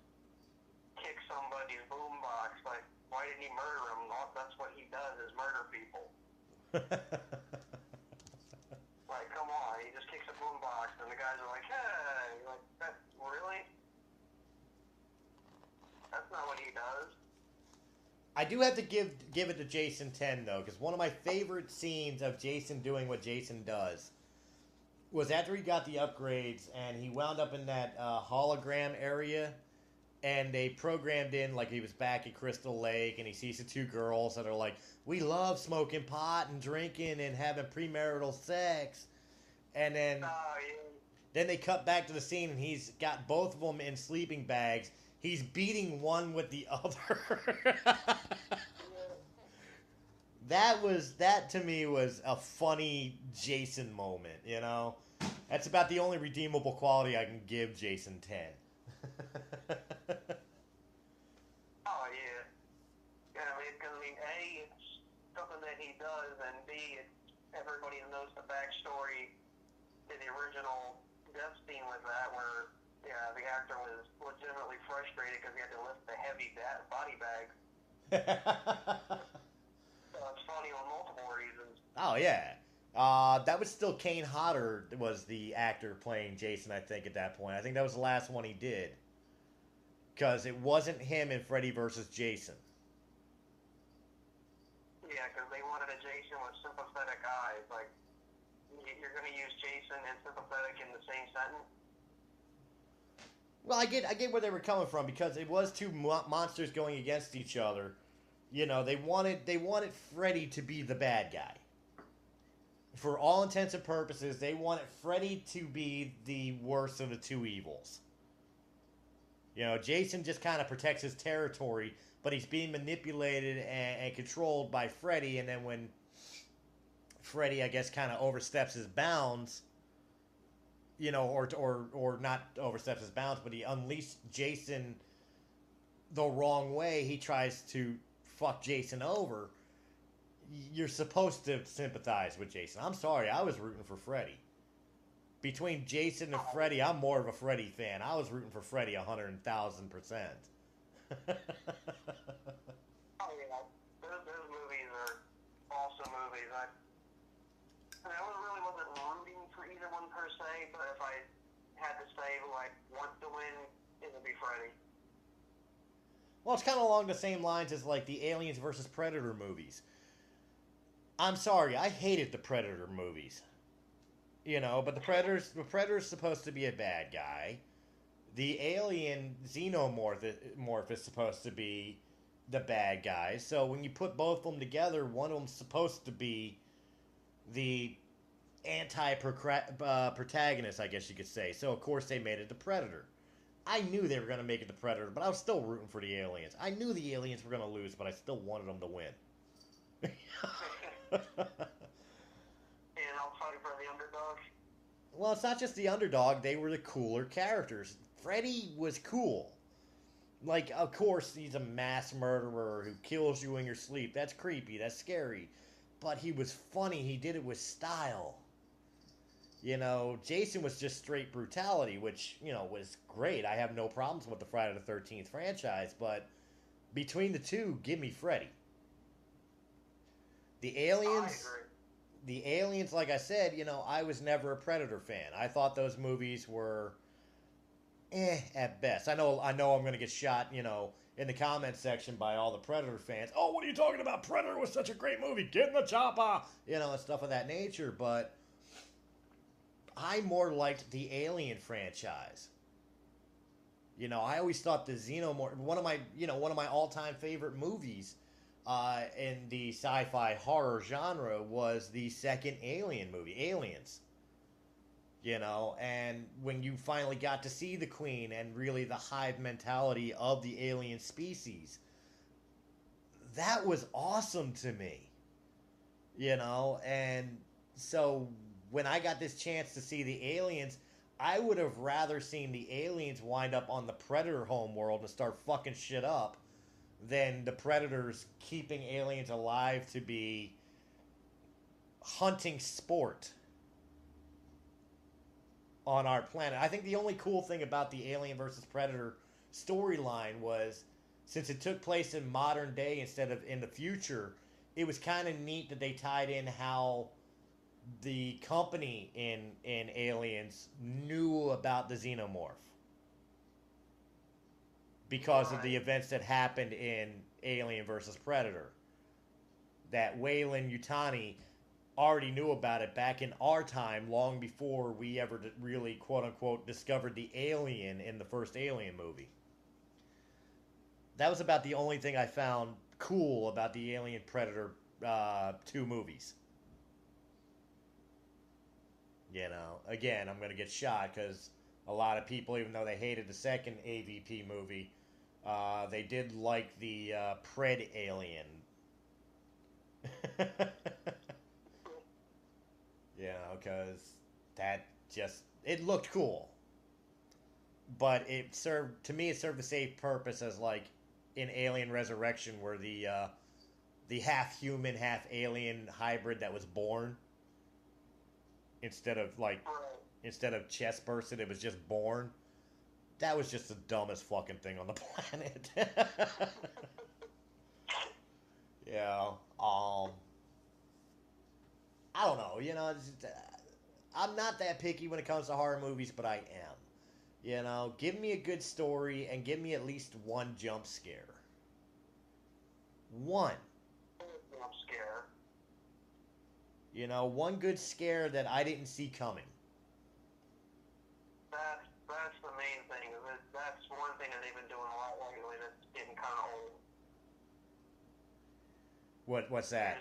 kick somebody's boombox. Like, why didn't he murder him? That's what he does, is murder people. Like, come on, he just kicks a boombox, and the guys are like, hey, like, that, really? That's not what he does. I do have to give it to Jason 10, though, because one of my favorite scenes of Jason doing what Jason does was after he got the upgrades, and he wound up in that hologram area, and they programmed in, like, he was back at Crystal Lake, and he sees the two girls that are like, we love smoking pot and drinking and having premarital sex. And then, then they cut back to the scene, and he's got both of them in sleeping bags. He's beating one with the other. That to me was a funny Jason moment, you know? That's about the only redeemable quality I can give Jason 10. Oh, yeah. Yeah, I mean, A, it's something that he does, and B, everybody knows the backstory to the original death scene with that, where the actor was legitimately frustrated because he had to lift the heavy body bag. So it's funny on multiple reasons. Oh, yeah. That was still Kane Hodder was the actor playing Jason, I think, at that point. I think that was the last one he did. Because it wasn't him in Freddy vs. Jason. Yeah, because they wanted a Jason with sympathetic eyes. Like, you're going to use Jason and sympathetic in the same sentence? Well, I get where they were coming from, because it was two monsters going against each other. You know, they wanted Freddy to be the bad guy. For all intents and purposes, they wanted Freddy to be the worst of the two evils. You know, Jason just kind of protects his territory, but he's being manipulated and controlled by Freddy, and then when Freddy, I guess, kind of oversteps his bounds, you know, or not oversteps his bounds, but he unleashed Jason the wrong way, he tries to fuck Jason over. You're supposed to sympathize with Jason. I'm sorry, I was rooting for Freddy. Between Jason and Freddy, I'm more of a Freddy fan. I was rooting for Freddy 100,000%. Oh, yeah. Those movies are awesome movies. I really wasn't rooting for either one per se, but if I had to say who I want to win, it would be Freddy. Well, it's kind of along the same lines as like the Aliens versus Predator movies. I'm sorry, I hated the Predator movies. You know, but the Predator's supposed to be a bad guy. The alien xenomorph is supposed to be the bad guy. So when you put both of them together, one of them's supposed to be the anti-protagonist, I guess you could say. So of course they made it the Predator. I knew they were going to make it the Predator, but I was still rooting for the aliens. I knew the aliens were going to lose, but I still wanted them to win. And I'll fight for the underdog. Well, it's not just the underdog. They were the cooler characters. Freddy was cool. Like, of course, he's a mass murderer who kills you in your sleep. That's creepy. That's scary. But he was funny. He did it with style. You know, Jason was just straight brutality, which, you know, was great. I have no problems with the Friday the 13th franchise, but between the two, give me Freddy. The Aliens, like I said, you know, I was never a Predator fan. I thought those movies were at best. I know I'm going to get shot, in the comment section by all the Predator fans. Oh, what are you talking about? Predator was such a great movie. Get in the chopper, and stuff of that nature. But I more liked the Alien franchise. I always thought the Xenomorph, one of my all-time favorite movies in the sci-fi horror genre was the second Alien movie, Aliens. And when you finally got to see the Queen and really the hive mentality of the alien species, that was awesome to me. And so when I got this chance to see the Aliens, I would have rather seen the Aliens wind up on the Predator homeworld and start fucking shit up than the Predators keeping aliens alive to be hunting sport on our planet. I think the only cool thing about the Alien versus Predator storyline was, since it took place in modern day instead of in the future, it was kind of neat that they tied in how the company in Aliens knew about the Xenomorph because of the events that happened in Alien versus Predator. That Weyland Yutani already knew about it back in our time, long before we ever really, quote-unquote, discovered the alien in the first Alien movie. That was about the only thing I found cool about the Alien Predator 2 movies. Again, I'm going to get shot because a lot of people, even though they hated the second AVP movie, they did like the Pred Alien. Because that it looked cool. But it served the same purpose as, like, in Alien Resurrection, where the half human, half alien hybrid that was born, instead of chest bursted, it was just born. That was just the dumbest fucking thing on the planet. I don't know, I'm not that picky when it comes to horror movies, but I am. Give me a good story and give me at least one jump scare. One. Jump scare. One good scare that I didn't see coming. That's the main thing. That's one thing that they've been doing a lot lately that's getting kind of old. What's that?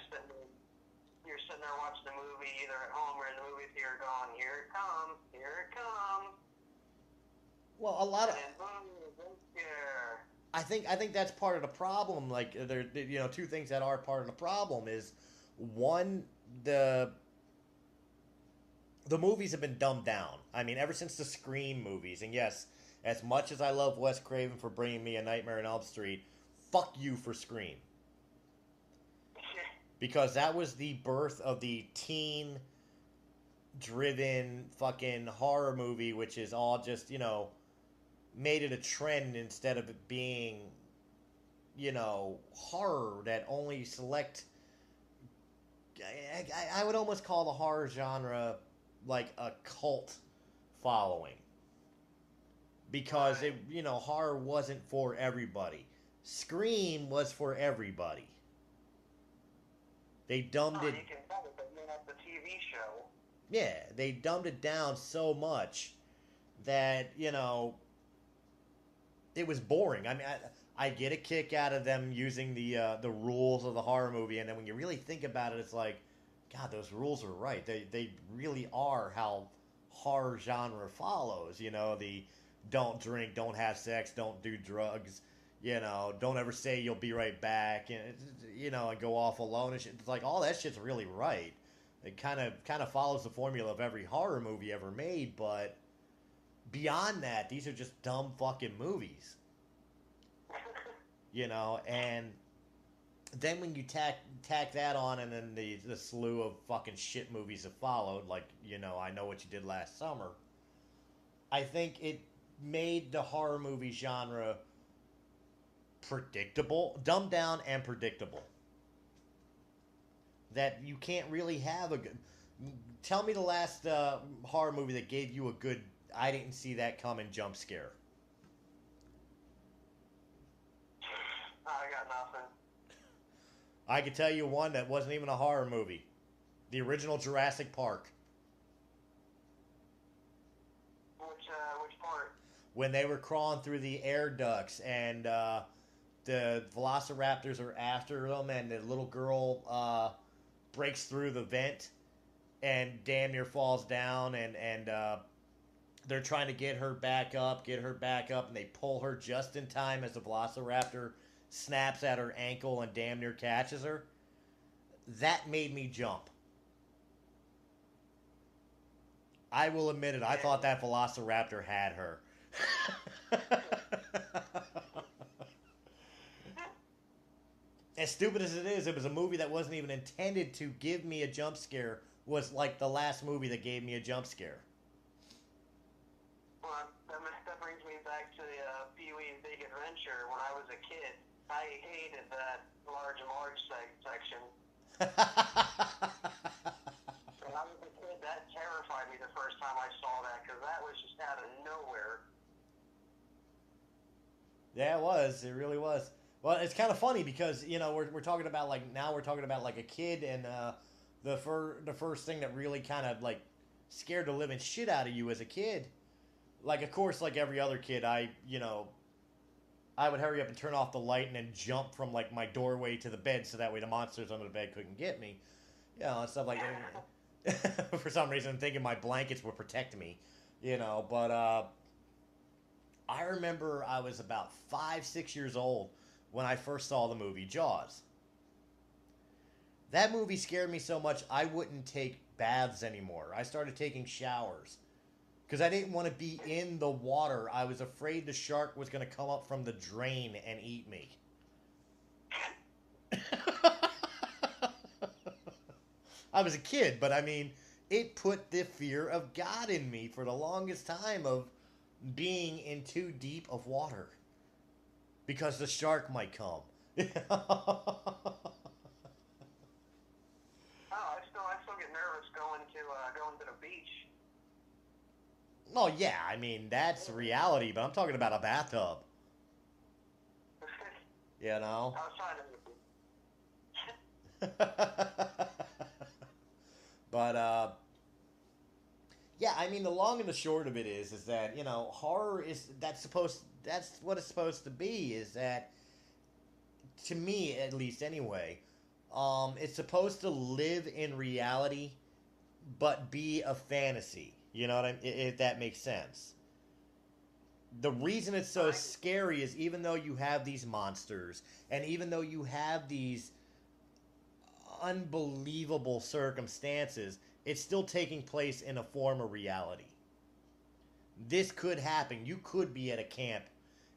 You're sitting there watching the movie, either at home or in the movie theater, going, "Here it comes, here it comes." Well, a lot of. And boom, jump scare. I think that's part of the problem. Like, there, two things that are part of the problem is, one, the movies have been dumbed down. I mean, ever since the Scream movies, and yes, as much as I love Wes Craven for bringing me A Nightmare on Elm Street, fuck you for Scream. Because that was the birth of the teen-driven fucking horror movie, which is all just, made it a trend instead of it being, horror that only select... I would almost call the horror genre like a cult following. Because, horror wasn't for everybody. Scream was for everybody. They dumbed it. You can tell it, but not the TV show. Yeah, they dumbed it down so much that it was boring. I mean, I get a kick out of them using the rules of the horror movie, and then when you really think about it, it's like, God, those rules are right. They really are how horror genre follows. The don't drink, don't have sex, don't do drugs. Don't ever say you'll be right back, and and go off alone and shit. It's like all that shit's really right. It kind of follows the formula of every horror movie ever made, but beyond that, these are just dumb fucking movies. And then when you tack that on, and then the slew of fucking shit movies have followed, like I Know What You Did Last Summer. I think it made the horror movie genre predictable, dumbed down and predictable. That you can't really have a good... Tell me the last horror movie that gave you a good, I didn't see that coming jump scare. I could tell you one that wasn't even a horror movie. The original Jurassic Park. Which part? When they were crawling through the air ducts and the velociraptors are after them and the little girl breaks through the vent and damn near falls down and they're trying to get her back up, and they pull her just in time as the velociraptor snaps at her ankle and damn near catches her. That made me jump. I will admit it, I thought that velociraptor had her. As stupid as it is, it was a movie that wasn't even intended to give me a jump scare. Was like the last movie that gave me a jump scare. Well, that brings me back to the Pee-wee's Big Adventure. When I was a kid, I hated that large and large section. When I was a kid, that terrified me the first time I saw that, because that was just out of nowhere. Yeah, it was. It really was. Well, it's kind of funny because, you know, we're talking about like a kid and the first thing that really kind of like scared the living shit out of you as a kid. Like, of course, like every other kid, I would hurry up and turn off the light and then jump from like my doorway to the bed so that way the monsters under the bed couldn't get me. You know, and stuff like that. For some reason, I'm thinking my blankets would protect me. You know, but I remember I was about 5-6 years old when I first saw the movie Jaws. That movie scared me so much I wouldn't take baths anymore. I started taking showers because I didn't want to be in the water. I was afraid the shark was going to come up from the drain and eat me. I was a kid, but I mean, it put the fear of God in me for the longest time of being in too deep of water. Because the shark might come. Oh, I still get nervous going to the beach. Oh yeah, I mean that's reality, but I'm talking about a bathtub. You know. But yeah, I mean the long and the short of it is that, you know, horror that's what it's supposed to be, is that, to me at least anyway, it's supposed to live in reality but be a fantasy. You know what I mean? If that makes sense. The reason it's so scary is even though you have these monsters and even though you have these unbelievable circumstances, it's still taking place in a form of reality. This could happen. You could be at a camp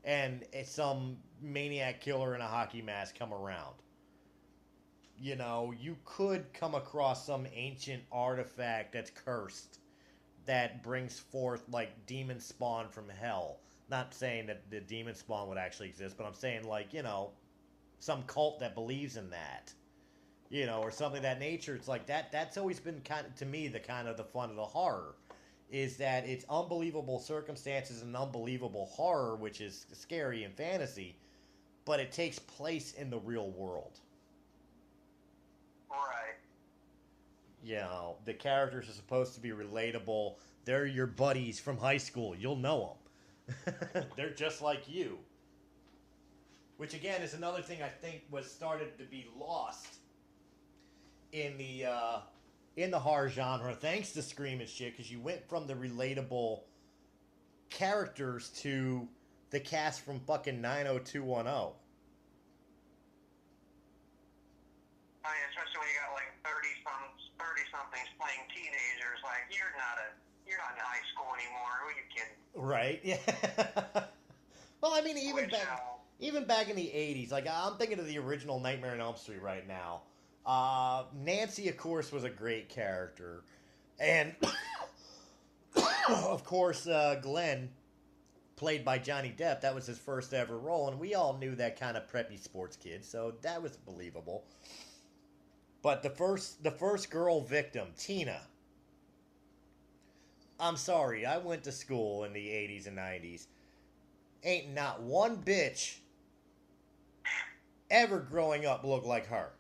and some maniac killer in a hockey mask come around. You know, you could come across some ancient artifact that's cursed that brings forth, like, demon spawn from hell. Not saying that the demon spawn would actually exist, but I'm saying, like, you know, some cult that believes in that. You know, or something of that nature. It's like that's always been kind of, to me, the kind of the fun of the horror. Is that it's unbelievable circumstances and unbelievable horror, which is scary and fantasy, but it takes place in the real world. Right. You know, the characters are supposed to be relatable. They're your buddies from high school. You'll know them. They're just like you. Which, again, is another thing I think was started to be lost in the horror genre, thanks to Scream and shit, because you went from the relatable characters to the cast from fucking 90210. I mean, especially when you got like 30-somethings playing teenagers. Like, you're not in high school anymore. Who are you kidding? Right? Yeah. Well, I mean, even back in the 80s, like I'm thinking of the original Nightmare on Elm Street right now. Nancy, of course, was a great character. And, of course, Glenn, played by Johnny Depp, that was his first ever role. And we all knew that kind of preppy sports kid, so that was believable. But the first girl victim, Tina. I'm sorry, I went to school in the 80s and 90s. Ain't not one bitch ever growing up looked like her.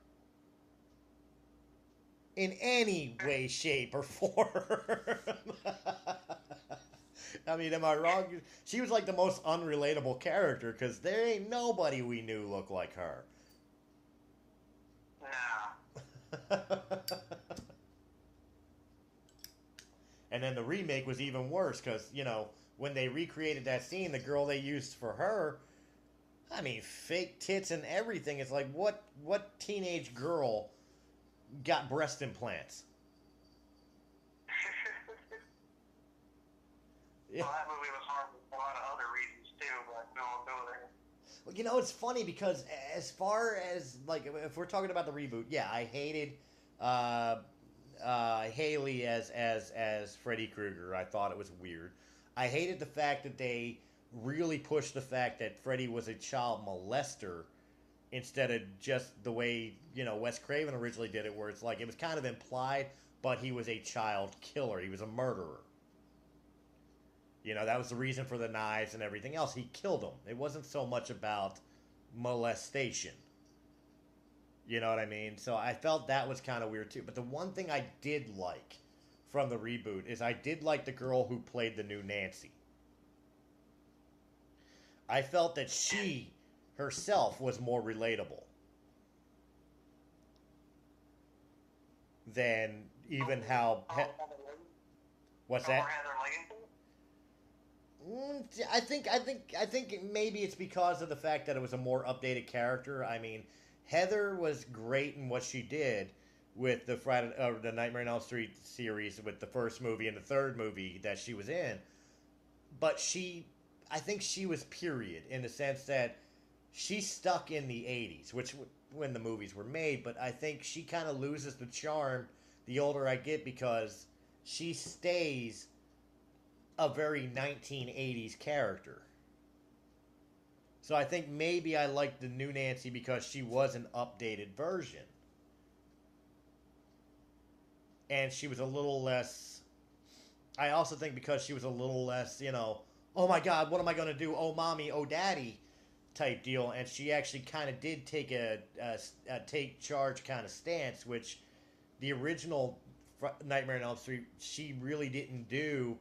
in any way, shape, or form. I mean, am I wrong? She was like the most unrelatable character because there ain't nobody we knew looked like her. Nah. And then the remake was even worse because, you know, when they recreated that scene, the girl they used for her, I mean, fake tits and everything. It's like, what teenage girl got breast implants? Well, that movie was hard for a lot of other reasons too, but we won't go there. Well, you know, it's funny because as far as, like, if we're talking about the reboot, yeah, I hated Haley as Freddy Krueger. I thought it was weird. I hated the fact that they really pushed the fact that Freddy was a child molester instead of just the way, you know, Wes Craven originally did it, where it's like it was kind of implied, but he was a child killer. He was a murderer. You know, that was the reason for the knives and everything else. He killed them. It wasn't so much about molestation. You know what I mean? So I felt that was kind of weird too. But the one thing I did like from the reboot is I did like the girl who played the new Nancy. I felt that she herself was more relatable than even how... What's that? I think maybe it's because of the fact that it was a more updated character. I mean, Heather was great in what she did with the Nightmare on Elm Street series, with the first movie and the third movie that she was in. But I think she was period in the sense that she's stuck in the 80s, which when the movies were made. But I think she kind of loses the charm the older I get because she stays a very 1980s character. So I think maybe I liked the new Nancy because she was an updated version. And she was a little less... I also think because she was a little less, you know, oh my God, what am I going to do? Oh mommy, oh daddy type deal. And she actually kind of did take a take charge kind of stance, which the original Nightmare on Elm Street, she really didn't do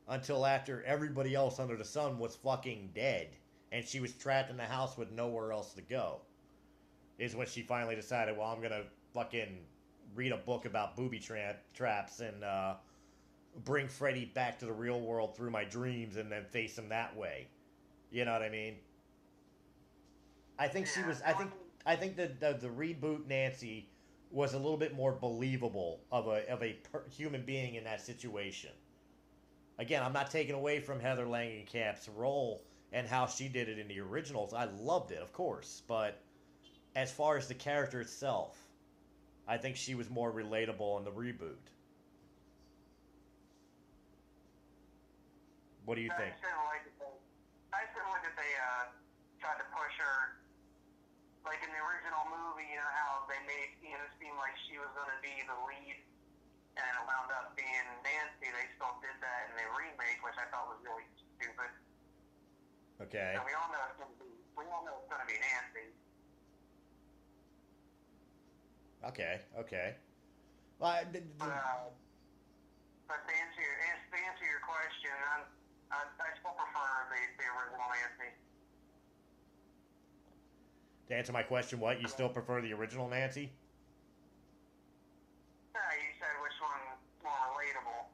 until after everybody else under the sun was fucking dead and she was trapped in the house with nowhere else to go, is when she finally decided, well, I'm gonna fucking read a book about booby traps and bring Freddy back to the real world through my dreams and then face him that way. You know what I mean? I think she was... I think the reboot Nancy was a little bit more believable of a human being in that situation. Again, I'm not taking away from Heather Langenkamp's role and how she did it in the originals. I loved it, of course. But as far as the character itself, I think she was more relatable in the reboot. What do you think? I still like that they tried to push her, like in the original movie, you know, how they made, you know, it seem like she was going to be the lead, and it wound up being Nancy. They still did that in the remake, which I thought was really stupid. Okay. So we all know it's going to be Nancy. Okay. Well, But to answer your question, I still prefer the original Nancy. to answer my question, what? You still prefer the original Nancy? Yeah, you said which one more relatable.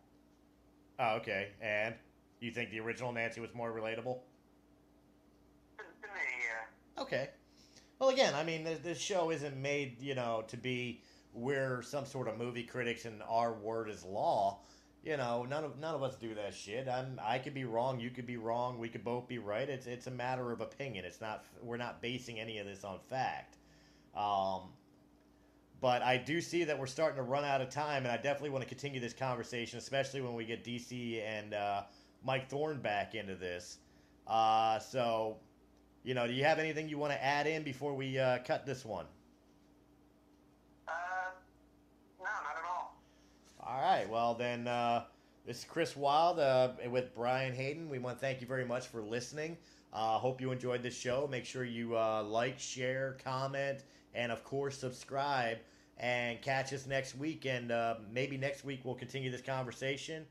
Oh, okay. And you think the original Nancy was more relatable? To me, yeah. Okay. Well, again, I mean, this show isn't made, you know, to be we're some sort of movie critics and our word is law. You know, none of us do that shit. I could be wrong. You could be wrong. We could both be right. It's a matter of opinion. We're not basing any of this on fact. But I do see that we're starting to run out of time, and I definitely want to continue this conversation, especially when we get DC and Mike Thorne back into this. So, you know, do you have anything you want to add in before we cut this one? No, not at all. All right. Well, then, this is Chris Wild with Brian Hayden. We want to thank you very much for listening. Hope you enjoyed this show. Make sure you like, share, comment, and, of course, subscribe. and catch us next week. And maybe next week we'll continue this conversation.